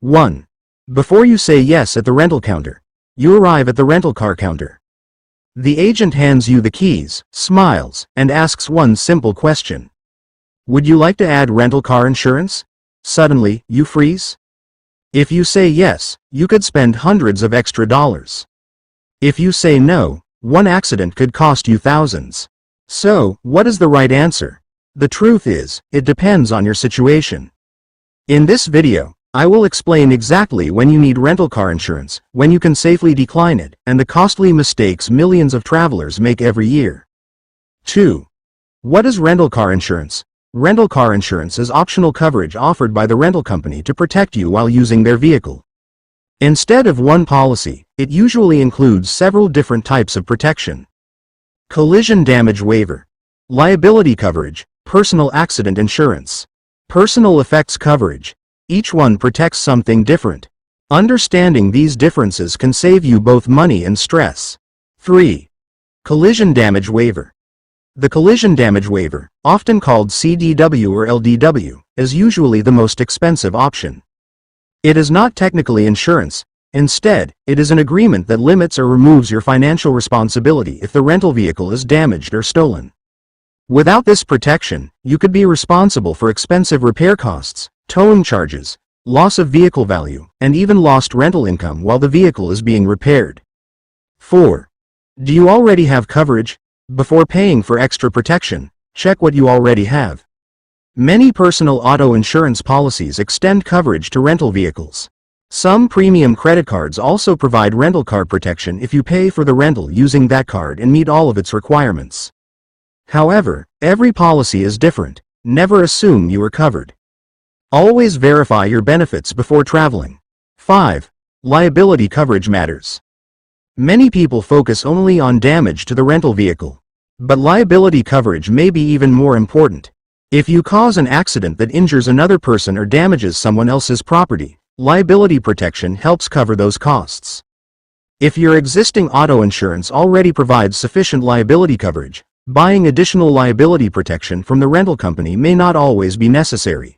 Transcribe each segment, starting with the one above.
1. Before you say yes at the rental counter, you arrive at the rental car counter. The agent hands you the keys, smiles, and asks one simple question. Would you like to add rental car insurance? Suddenly, you freeze? If you say yes, you could spend hundreds of extra dollars. If you say no, one accident could cost you thousands. So, what is the right answer? The truth is, it depends on your situation. In this video, I will explain exactly when you need rental car insurance, when you can safely decline it, and the costly mistakes millions of travelers make every year. 2. What is rental car insurance? Rental car insurance is optional coverage offered by the rental company to protect you while using their vehicle. Instead of one policy, it usually includes several different types of protection. Collision damage waiver, liability coverage, personal accident insurance, personal effects coverage. Each one protects something different. Understanding these differences can save you both money and stress. 3. Collision damage waiver. The collision damage waiver, often called CDW or LDW, is usually the most expensive option. It is not technically insurance. Instead, it is an agreement that limits or removes your financial responsibility if the rental vehicle is damaged or stolen. Without this protection, you could be responsible for expensive repair costs, towing charges, loss of vehicle value, and even lost rental income while the vehicle is being repaired. 4. Do you already have coverage? Before paying for extra protection, check what you already have. Many personal auto insurance policies extend coverage to rental vehicles. Some premium credit cards also provide rental car protection if you pay for the rental using that card and meet all of its requirements. However, every policy is different. Never assume you are covered. Always verify your benefits before traveling. 5. Liability coverage matters. Many people focus only on damage to the rental vehicle. But liability coverage may be even more important. If you cause an accident that injures another person or damages someone else's property, liability protection helps cover those costs. If your existing auto insurance already provides sufficient liability coverage, buying additional liability protection from the rental company may not always be necessary.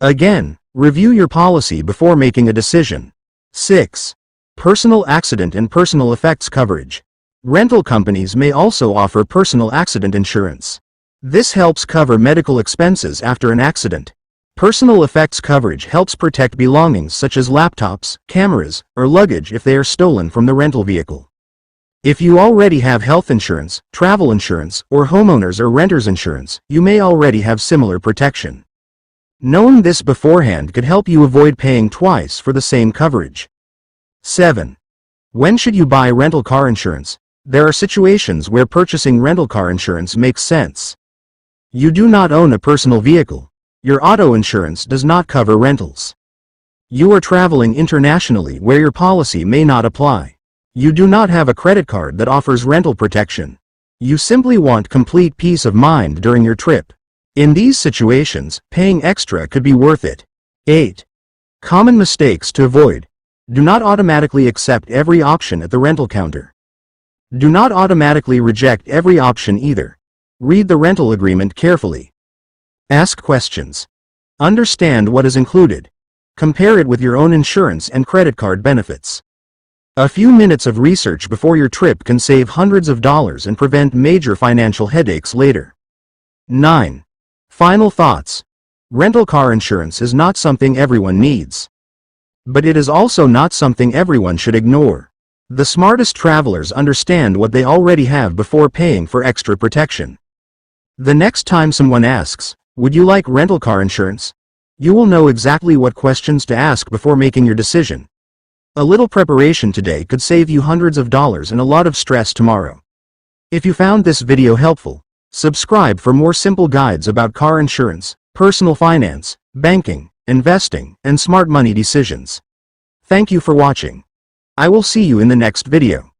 Again, review your policy before making a decision. 6. Personal accident and personal effects coverage. Rental companies may also offer personal accident insurance. This helps cover medical expenses after an accident. Personal effects coverage helps protect belongings such as laptops, cameras, or luggage if they are stolen from the rental vehicle. If you already have health insurance, travel insurance, or homeowners or renters insurance, you may already have similar protection. Knowing this beforehand could help you avoid paying twice for the same coverage. 7. When should you buy rental car insurance? There are situations where purchasing rental car insurance makes sense. You do not own a personal vehicle. Your auto insurance does not cover rentals. You are traveling internationally where your policy may not apply. You do not have a credit card that offers rental protection. You simply want complete peace of mind during your trip. In these situations, paying extra could be worth it. 8. Common mistakes to avoid. Do not automatically accept every option at the rental counter. Do not automatically reject every option either. Read the rental agreement carefully. Ask questions. Understand what is included. Compare it with your own insurance and credit card benefits. A few minutes of research before your trip can save hundreds of dollars and prevent major financial headaches later. 9. Final thoughts. Rental car insurance is not something everyone needs. But it is also not something everyone should ignore. The smartest travelers understand what they already have before paying for extra protection. The next time someone asks, "Would you like rental car insurance?" you will know exactly what questions to ask before making your decision. A little preparation today could save you hundreds of dollars and a lot of stress tomorrow. If you found this video helpful, subscribe for more simple guides about car insurance, personal finance, banking, investing, and smart money decisions. Thank you for watching. I will see you in the next video.